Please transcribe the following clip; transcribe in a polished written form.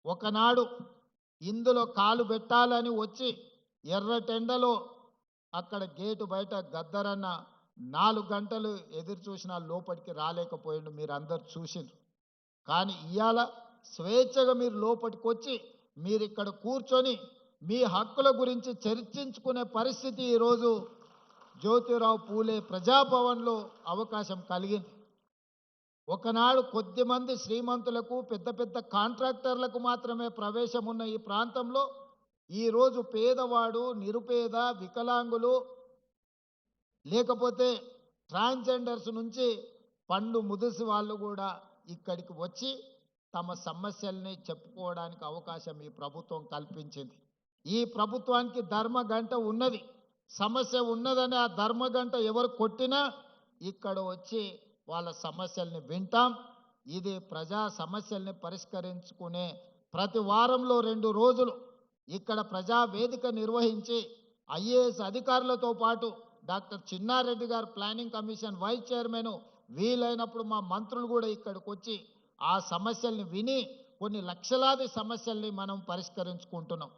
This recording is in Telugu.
ఒకనాడు ఇందులో కాలు పెట్టాలని వచ్చి ఎర్రటెండలో అక్కడ గేటు బయట గద్దరన్న 4 గంటలు ఎదురు చూసినా లోపలికి రాలేకపోయిండు. మీరందరూ చూసిండ్రు. కానీ ఇవాళ స్వేచ్ఛగా మీరు లోపలికి వచ్చి మీరు ఇక్కడ కూర్చొని మీ హక్కుల గురించి చర్చించుకునే పరిస్థితి ఈరోజు జ్యోతిరావు పూలే ప్రజాభవన్లో అవకాశం కలిగింది. ఒకనాడు కొద్దిమంది శ్రీమంతులకు పెద్ద పెద్ద కాంట్రాక్టర్లకు మాత్రమే ప్రవేశం ఉన్న ఈ ప్రాంతంలో ఈరోజు పేదవాడు, నిరుపేద, వికలాంగులు, లేకపోతే ట్రాన్స్జెండర్స్ నుంచి పండు ముదుసు వాళ్ళు కూడా ఇక్కడికి వచ్చి తమ సమస్యల్ని చెప్పుకోవడానికి అవకాశం ఈ ప్రభుత్వం కల్పించింది. ఈ ప్రభుత్వానికి ధర్మగంట ఉన్నది. సమస్య ఉన్నదని ఆ ధర్మగంట ఎవరు కొట్టినా ఇక్కడ వచ్చి వాళ్ళ సమస్యల్ని వింటాం. ఇది ప్రజా సమస్యల్ని పరిష్కరించుకునే ప్రతి వారంలో 2 రోజులు ఇక్కడ ప్రజా వేదిక నిర్వహించి ఐఏఎస్ అధికారులతో పాటు డాక్టర్ చిన్నారెడ్డి గారు ప్లానింగ్ కమిషన్ వైస్ చైర్మన్, వీలైనప్పుడు మా మంత్రులు కూడా ఇక్కడికి వచ్చి ఆ సమస్యల్ని విని కొన్ని లక్షలాది సమస్యల్ని మనం పరిష్కరించుకుంటున్నాం.